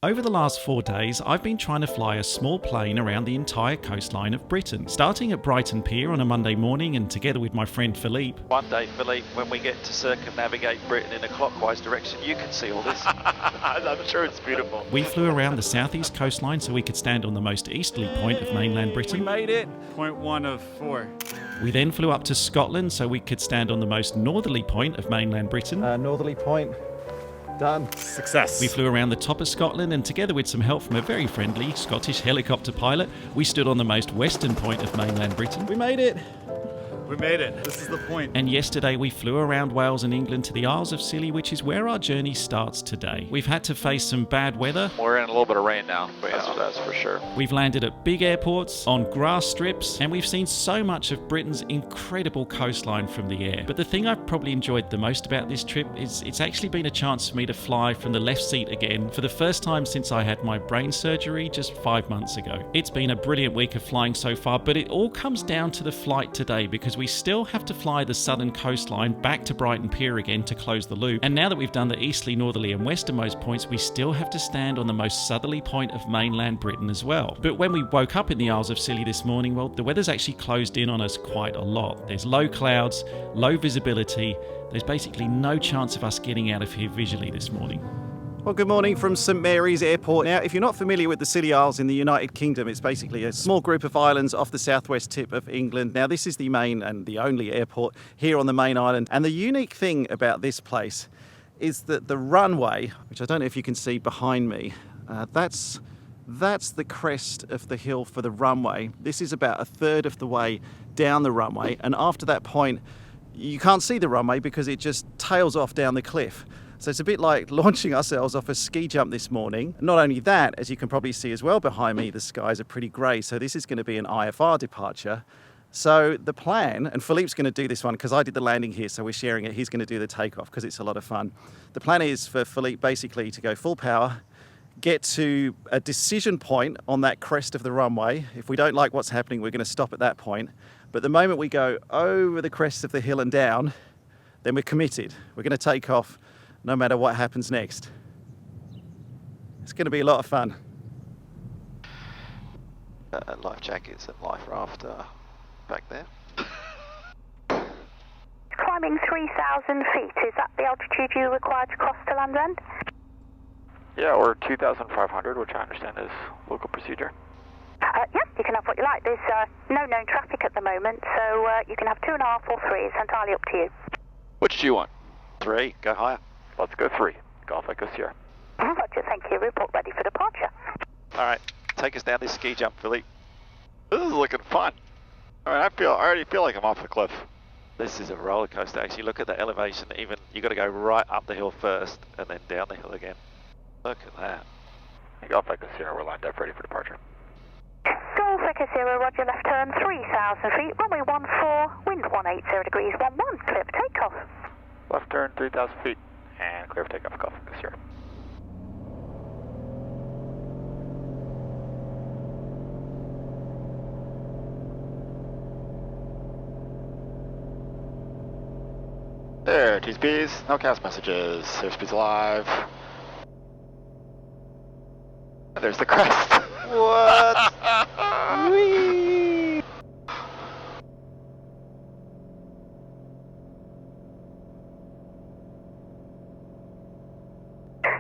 Over the last 4 days, I've been trying to fly a small plane around the entire coastline of Britain, starting at Brighton Pier on a Monday morning and together with my friend Philippe. One day, Philippe, when we get to circumnavigate Britain in a clockwise direction, you can see all this. I'm sure it's beautiful. We flew around the southeast coastline so we could stand on the most easterly point of mainland Britain. We made it. Point 1 of 4. We then flew up to Scotland so we could stand on the most northerly point of mainland Britain. Northerly point. Done. Success. We flew around the top of Scotland and together with some help from a very friendly Scottish helicopter pilot, we stood on the most western point of mainland Britain. We made it. We made it. This is the point. And yesterday we flew around Wales and England to the Isles of Scilly, which is where our journey starts today. We've had to face some bad weather. We're in a little bit of rain now, but that's for sure. We've landed at big airports, on grass strips, and we've seen so much of Britain's incredible coastline from the air. But the thing I've probably enjoyed the most about this trip is it's actually been a chance for me to fly from the left seat again for the first time since I had my brain surgery just 5 months ago. It's been a brilliant week of flying so far, but it all comes down to the flight today because we still have to fly the southern coastline back to Brighton Pier again to close the loop. And now that we've done the easterly, northerly and westernmost points, we still have to stand on the most southerly point of mainland Britain as well. But when we woke up in the Isles of Scilly this morning, well, the weather's actually closed in on us quite a lot. There's low clouds, low visibility. There's basically no chance of us getting out of here visually this morning. Well, good morning from St Mary's Airport. Now, if you're not familiar with the Scilly Isles in the United Kingdom, it's basically a small group of islands off the southwest tip of England. Now, this is the main and the only airport here on the main island. And the unique thing about this place is that the runway, which I don't know if you can see behind me, that's the crest of the hill for the runway. This is about a third of the way down the runway. And after that point, you can't see the runway because it just tails off down the cliff. So it's a bit like launching ourselves off a ski jump this morning. Not only that, as you can probably see as well behind me, the skies are pretty grey. So this is going to be an IFR departure. So the plan, and Philippe's going to do this one because I did the landing here, so we're sharing it. He's going to do the takeoff because it's a lot of fun. The plan is for Philippe basically to go full power, get to a decision point on that crest of the runway. If we don't like what's happening, we're going to stop at that point. But the moment we go over the crest of the hill and down, then we're committed. We're going to take off no matter what happens next. It's going to be a lot of fun. Life jackets and life raft back there. Climbing 3,000 feet, is that the altitude you require to cross to land end? Yeah, or 2,500, which I understand is local procedure. Yeah, you can have what you like. There's no known traffic at the moment, so you can have 2.5 or 3. It's entirely up to you. Which do you want? 3, go higher. Let's go 3. Golf Echo Sierra. Roger, thank you. Report ready for departure. All right, take us down this ski jump, Philippe. This is looking fun. I mean, I already feel like I'm off the cliff. This is a roller coaster. Actually, look at the elevation. Even you got to go right up the hill first and then down the hill again. Look at that. Golf Echo Sierra, we're lined up ready for departure. Golf Echo Sierra, Roger, left turn 3,000 feet, runway 14, wind 180 degrees 11, clear for takeoff. Left turn 3,000 feet and clear for takeoff. Golf Echo Sierra. There, TSPs, no cast messages, airspeed's alive. There's the crest. What? Whee!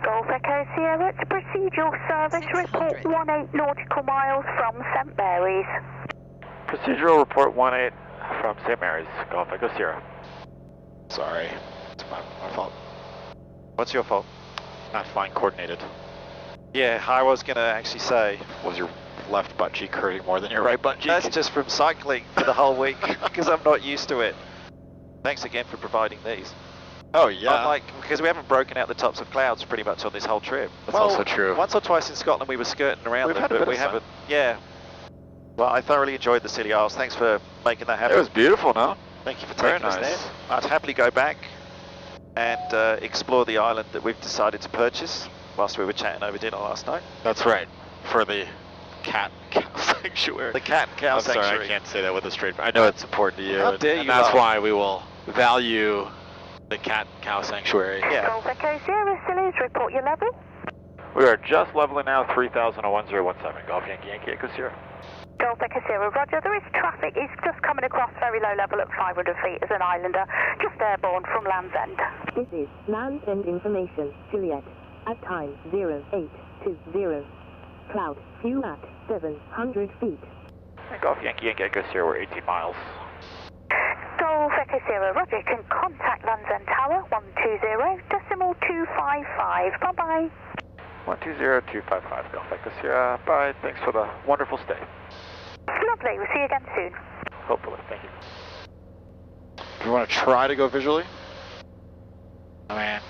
Golf Echo Sierra, to proceed your service, report 18 nautical miles from St Mary's. Procedural report 18 from St. Mary's, Golf Echo Sierra. Sorry, it's my fault. What's your fault? Not flying coordinated. Yeah, I was going to actually say. Was your left butt cheek hurting more than your right butt cheek? That's just from cycling for the whole week because I'm not used to it. Thanks again for providing these. Oh yeah. Unlike, because we haven't broken out the tops of clouds pretty much on this whole trip. That's also true. Once or twice in Scotland we were skirting around them, but we haven't. Yeah. Well, I thoroughly enjoyed the Scilly Isles. Thanks for making that happen. It was beautiful, no? Thank you for taking us there. I'd happily go back and explore the island that we've decided to purchase whilst we were chatting over dinner last night. That's right. For the cat and cow sanctuary. The cat and cow sanctuary. Sorry, I can't say that with a straight face. I know it's important to you. How dare you? And that's why we will value the cat and cow sanctuary. Yeah. Golf Echo Sierra, Scilly's, report your level. We are just leveling now, 301017, Golf Yankee Yankee Echo Sierra. Golf Echo Sierra, roger. There is traffic. It's just coming across very low level at 500 feet as an islander, just airborne from Land's End. This is Land's End information, Juliet. At time 0820. Cloud, few at 700 feet. Golf Yankee Yankee Echo Sierra, we're 18 miles. Golf Echo Sierra, roger. You can contact Land's End Tower, 120.255. Bye-bye. 120255, Golf Echo Sierra. Bye, thanks for the wonderful stay. Lovely. We'll see you again soon. Hopefully, thank you. Do you want to try to go visually? I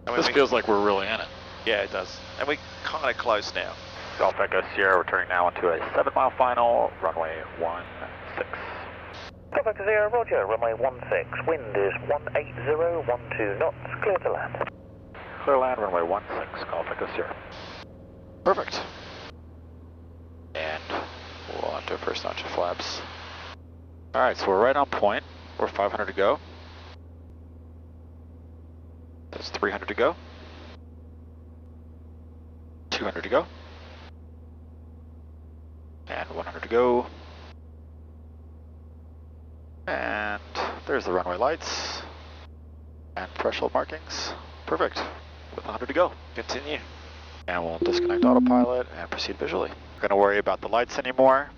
mean, this feels like we're really in it. Yeah, it does. And we're kind of close now. Golf Echo Sierra, returning now into a 7-mile final, runway 16. Golf Echo Sierra, roger, runway 16. Wind is 180, 12 knots, clear to land. Clear land, runway 16, Golf Echo Sierra. Perfect. And we'll onto a first notch of flaps. Alright, so we're right on point. We're 500 to go. That's 300 to go. 200 to go. And 100 to go. And there's the runway lights. And threshold markings. Perfect. With 100 to go. Continue. And we'll disconnect autopilot and proceed visually. We're going to worry about the lights anymore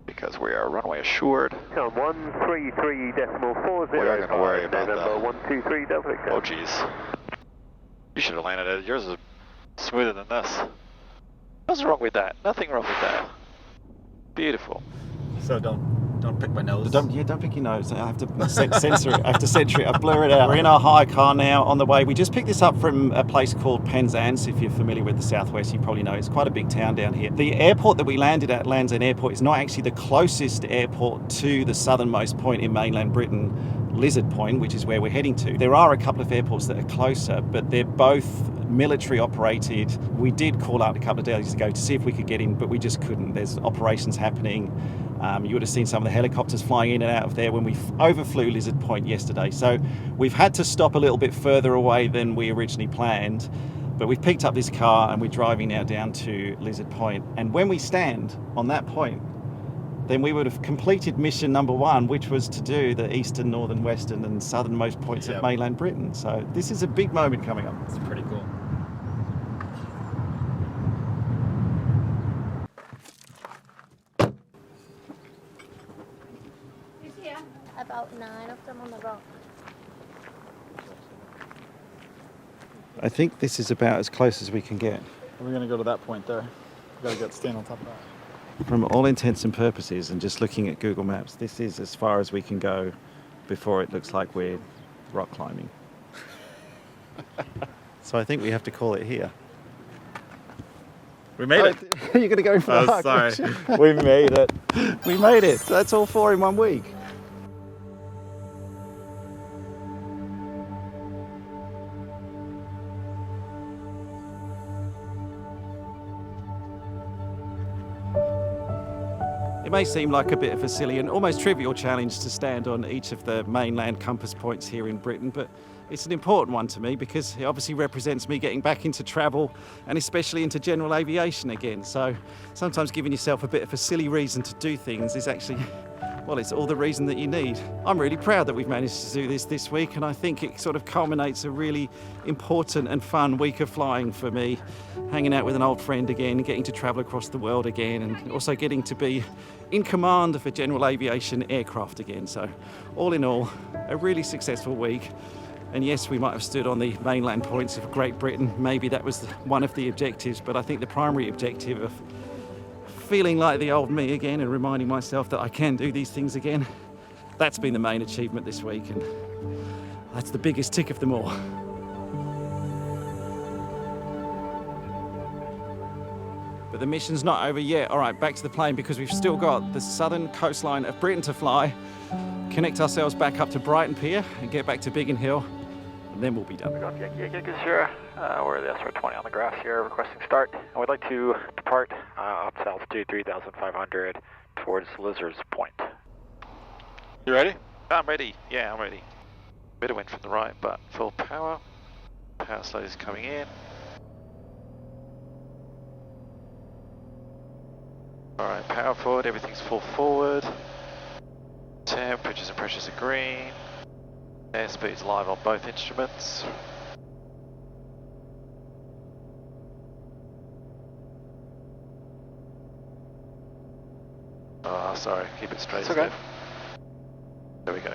because we are runway assured. On 133.40. We are going to worry about November that. 123 Delta Victor. Oh geez. You should have landed it. Yours is smoother than this. What's wrong with that? Nothing wrong with that. Beautiful. So don't pick my nose. Don't pick your nose. I have to censor it. I have to censor it. I blur it out. We're in our hire car now on the way. We just picked this up from a place called Penzance. If you're familiar with the southwest, you probably know it's quite a big town down here. The airport that we landed at, Land's End Airport, is not actually the closest airport to the southernmost point in mainland Britain, Lizard Point, which is where we're heading to. There are a couple of airports that are closer, but they're both military operated. We did call out a couple of days ago to see if we could get in, but we just couldn't. There's operations happening. You would have seen some of the helicopters flying in and out of there when we overflew Lizard Point yesterday. So we've had to stop a little bit further away than we originally planned, but we've picked up this car and we're driving now down to Lizard Point. And when we stand on that point, then we would have completed mission number 1, which was to do the eastern, northern, western and southernmost points of mainland Britain. So this is a big moment coming up. It's pretty cool. About 9 of them on the rock. I think this is about as close as we can get. We're going to go to that point there. We got to stand on top of that. From all intents and purposes, and just looking at Google Maps, this is as far as we can go before it looks like we're rock climbing. So I think we have to call it here. We made it. You're going to go for the hug, sorry. we made it. We made it. So that's all 4 in 1 week. It may seem like a bit of a silly and almost trivial challenge to stand on each of the mainland compass points here in Britain, but it's an important one to me because it obviously represents me getting back into travel and especially into general aviation again. So sometimes giving yourself a bit of a silly reason to do things is actually, well, it's all the reason that you need. I'm really proud that we've managed to do this week, and I think it sort of culminates a really important and fun week of flying for me, hanging out with an old friend again, getting to travel across the world again, and also getting to be in command of a general aviation aircraft again. So all in all, a really successful week. And yes, we might have stood on the mainland points of Great Britain. Maybe that was one of the objectives, but I think the primary objective of feeling like the old me again and reminding myself that I can do these things again, that's been the main achievement this week, and that's the biggest tick of them all. But the mission's not over yet. All right, back to the plane because we've still got the southern coastline of Britain to fly, connect ourselves back up to Brighton Pier and get back to Biggin Hill, and then we'll be done. Yankee Sierra, we're the SR20 on the grass here, requesting start. And we'd like to depart up to altitude 3,500 towards Lizard's Point. You ready? I'm ready. Yeah, I'm ready. Bit of wind from the right, but full power. Power slide is coming in. Alright, power forward, everything's full forward. Temperatures and pressures are green. Airspeed's live on both instruments. Oh, sorry, keep it straight. It's okay. Steph. There we go.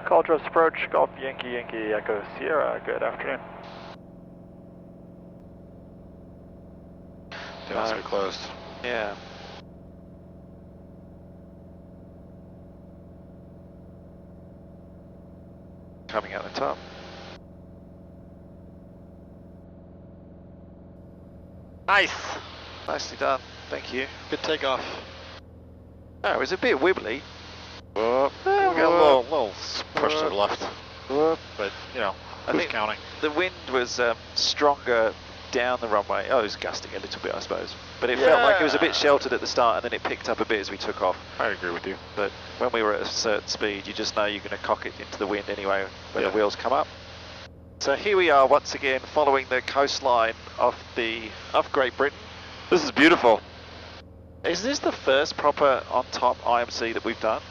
Call address approach, Golf Yankee Yankee Echo Sierra, good afternoon. They must be closed. Yeah. Coming out the top. Nice! Nicely done, thank you. Good takeoff. Oh, it was a bit wibbly. Whoop. We got a little push to the left. Whoop. But, you know, I who's think counting? the wind was stronger down the runway. Oh, it was gusting a little bit, I suppose. But it felt like it was a bit sheltered at the start, and then it picked up a bit as we took off. I agree with you. But when we were at a certain speed, you just know you're going to cock it into the wind anyway when the wheels come up. So here we are once again following the coastline of Great Britain. This is beautiful. Is this the first proper on-top IMC that we've done?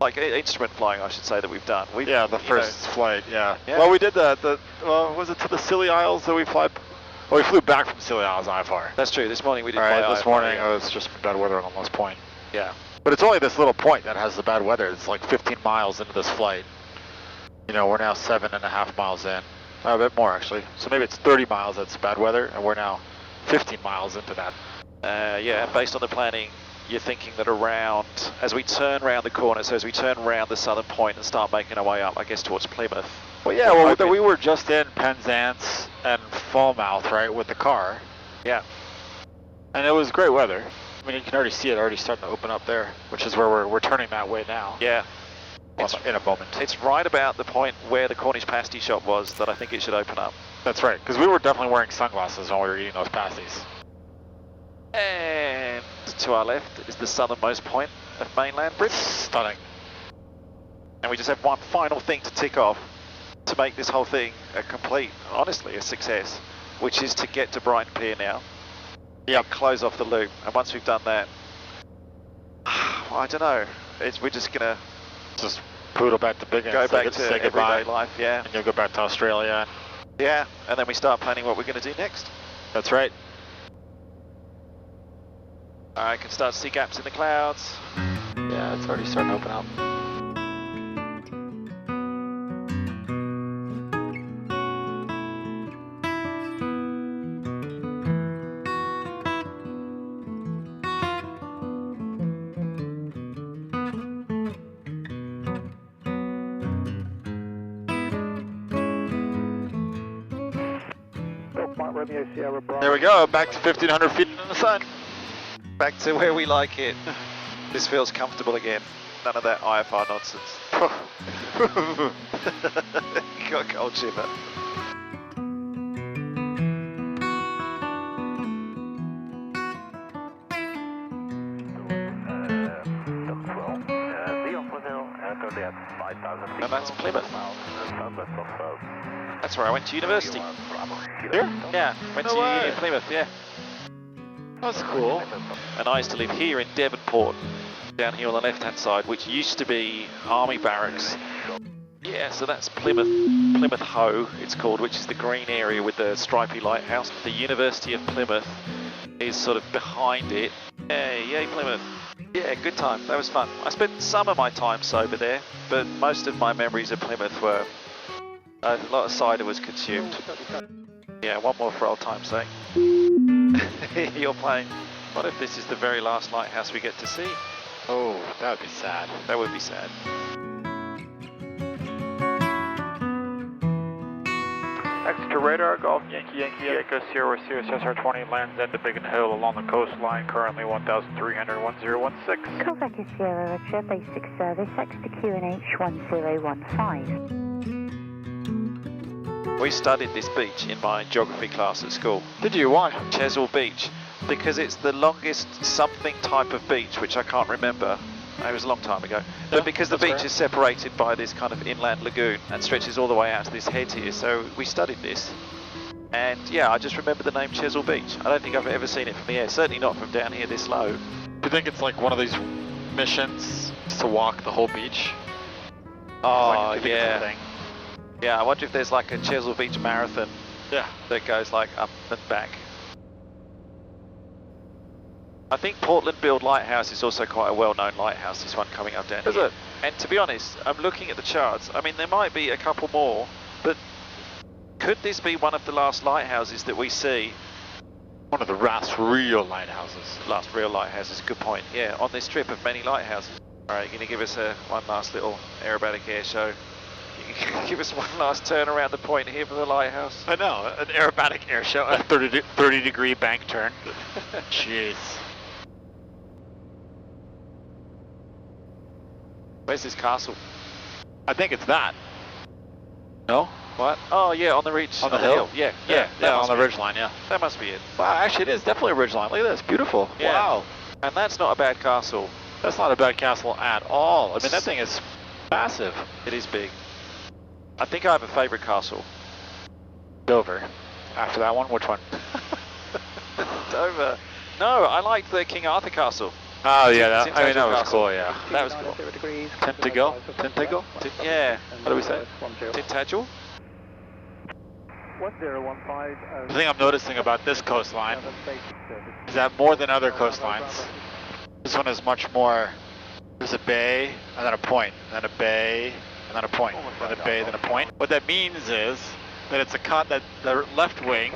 Like instrument flying, I should say, that we've done. Yeah, the first flight, yeah. Well, we did was it to the Scilly Isles that we flew? Well, we flew back from Scilly Isles IFR. That's true. This morning we did fly fly this IFR, morning, yeah. it's just bad weather on this point. Yeah. But it's only this little point that has the bad weather. It's like 15 miles into this flight. You know, we're now 7.5 miles in. A bit more, actually. So maybe it's 30 miles that's bad weather, and we're now 15 miles into that. Yeah, based on the planning, you're thinking that around, as we turn around the corner, so as we turn around the southern point and start making our way up, I guess, towards Plymouth. Well, yeah, well, we were just in Penzance and Falmouth, right, with the car. Yeah. And it was great weather. I mean, you can already see it already starting to open up there, which is where we're turning that way now. Yeah. In a moment. It's right about the point where the Cornish pasty shop was that I think it should open up. That's right, because we were definitely wearing sunglasses when we were eating those pasties. And to our left is the southernmost point of mainland Britain. Stunning. And we just have one final thing to tick off to make this whole thing a complete, honestly, a success, which is to get to Brighton Pier now. Yeah. Close off the loop. And once we've done that, I don't know. We're just gonna just poodle back to Biggin. Go back to everyday life. Yeah. And you'll go back to Australia. Yeah. And then we start planning what we're going to do next. That's right. I can start to see gaps in the clouds. Yeah, it's already starting to open up. There we go, back to 1,500 feet in the sun. Back to where we like it. This feels comfortable again. None of that IFR nonsense. You got a cold shiver. And that's Plymouth. That's where I went to university. Here? Yeah, went to uni in Plymouth, yeah. That's cool. And I used to live here in Devonport, down here on the left-hand side, which used to be Army Barracks. Yeah, so that's Plymouth Hoe, it's called, which is the green area with the stripy lighthouse. The University of Plymouth is sort of behind it. Hey, yay Plymouth. Yeah, good time, that was fun. I spent some of my time sober there, but most of my memories of Plymouth were, a lot of cider was consumed. Yeah, one more for old time's sake. You're playing. What if this is the very last lighthouse we get to see? Oh, that would be sad. That would be sad. Exeter radar, Golf Yankee Yankee Echo Sierra Cirrus SR20 lands at the Biggin Hill along the coastline, currently 1,300, 1016. Golf Echo Sierra Roger, basic service, Exeter QNH 1015. We studied this beach in my geography class at school. Did you? Why? Chesil Beach. Because it's the longest something type of beach, which I can't remember. It was a long time ago. But because the beach is separated by this kind of inland lagoon and stretches all the way out to this head here, so we studied this. And yeah, I just remember the name Chesil Beach. I don't think I've ever seen it from the air, certainly not from down here this low. Do you think it's like one of these missions to walk the whole beach? Oh, like yeah. Yeah, I wonder if there's like a Chesil Beach marathon that goes like up and back. I think Portland Bield Lighthouse is also quite a well-known lighthouse, this one coming up down here. Is it? And to be honest, I'm looking at the charts. I mean, there might be a couple more, but could this be one of the last lighthouses that we see? One of the last real lighthouses. Last real lighthouses, good point. Yeah, on this trip of many lighthouses. All right, you're going to give us one last little aerobatic air show. You can give us one last turn around the point here for the lighthouse. I know, an aerobatic air show, a 30 degree bank turn. Jeez. Where's this castle? I think it's that. No? What? Oh yeah, on the ridge. On the hill? Yeah, on the ridge line, yeah. That must be it. Wow, actually it is definitely a ridge line. Look at this, beautiful. Yeah. Wow. And that's not a bad castle. That's not a bad castle at all. I mean, that thing is massive. It is big. I think I have a favourite castle. Dover. After that one, which one? Dover. No, I liked the King Arthur Castle. Oh yeah, that was cool, yeah. That was cool. Tintagel? Tintagel? Yeah. What do we say? Tintagel? 1015. The thing I'm noticing about this coastline is that more than other coastlines, this one is much more, there's a bay, and then a point, and then a bay, and then a point, and then a bay, then a point. What that means is that it's that the left wing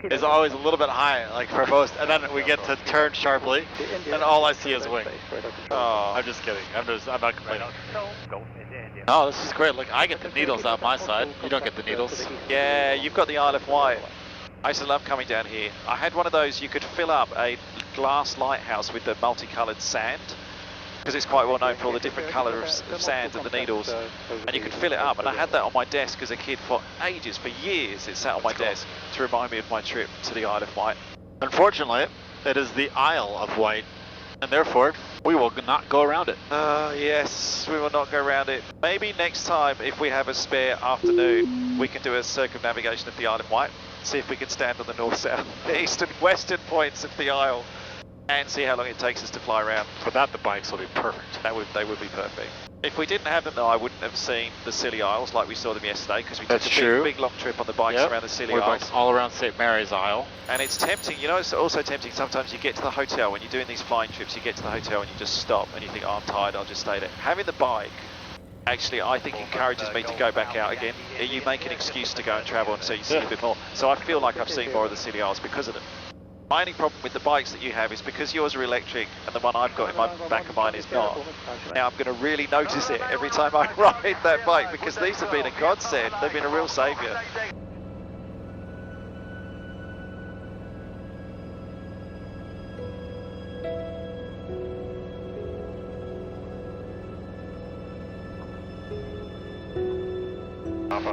is always a little bit high, like for most, and then we get to turn sharply, and all I see is wing. Oh, I'm just kidding. I'm not complaining. Oh, this is great. Look, I get the needles out my side. You don't get the needles. Yeah, you've got the Isle of Wight. I used to love coming down here. I had one of those, you could fill up a glass lighthouse with the multicoloured sand, because it's quite well known for all the different colours of sand and the needles, and you could fill it up, and I had that on my desk as a kid for ages, for years it sat on my desk to remind me of my trip to the Isle of Wight. Unfortunately, it is the Isle of Wight, and therefore we will not go around it. Yes, we will not go around it. Maybe next time, if we have a spare afternoon, we can do a circumnavigation of the Isle of Wight, see if we can stand on the north, south, east and western points of the Isle, and see how long it takes us to fly around. For that, the bikes will be perfect. They would be perfect. If we didn't have them though, I wouldn't have seen the Scilly Isles like we saw them yesterday, because we took a big long trip on the bikes around the Scilly Isles. All around St. Mary's Isle. And it's tempting, you know, it's also tempting sometimes you get to the hotel, when you're doing these flying trips, you get to the hotel and you just stop and you think, oh, I'm tired, I'll just stay there. Having the bike, actually, I think encourages me to go back out again. You make an excuse to go and travel, and so you see a bit more. So I feel like I've seen more of the Scilly Isles because of them. My only problem with the bikes that you have is because yours are electric and the one I've got in my back of mine is not. Now I'm going to really notice it every time I ride that bike, because these have been a godsend. They've been a real saviour.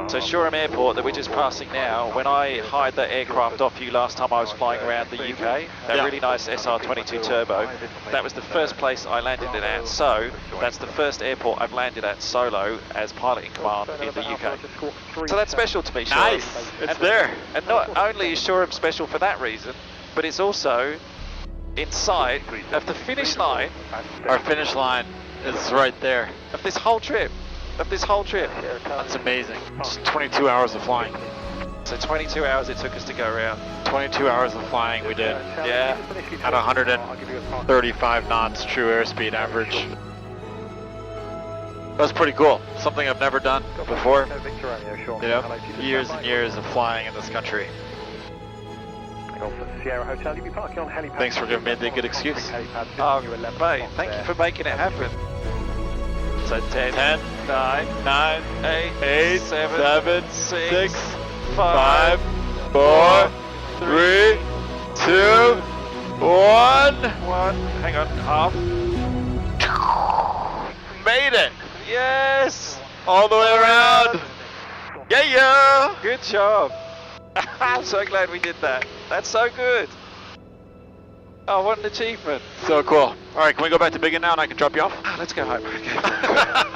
So Shoreham Airport that we're just passing now, when I hired that aircraft off you last time I was flying around the UK, that really nice SR20 turbo, that was the first place I landed it at, so that's the first airport I've landed at solo as pilot in command in the UK. So that's special to me, Shoreham. Nice, it's there. And not only is Shoreham special for that reason, but it's also in sight of the finish line. Our finish line is right there. Of this whole trip. That's amazing. Just 22 hours of flying. So 22 hours it took us to go around. 22 hours of flying we did. Yeah. At 135 knots true airspeed average. That was pretty cool. Something I've never done before. You know, years and years of flying in this country. Thanks for giving me the good excuse. Oh, mate, thank you for making it happen. So 10, 9, 8, 7, 6, 5, 4, 3, 2, 1. Hang on, half. Made it! Yes! All the way around! Yeah! Good job. I'm so glad we did that. That's so good. Oh, what an achievement. So cool. All right, can we go back to Biggin now and I can drop you off? Let's go home. Okay.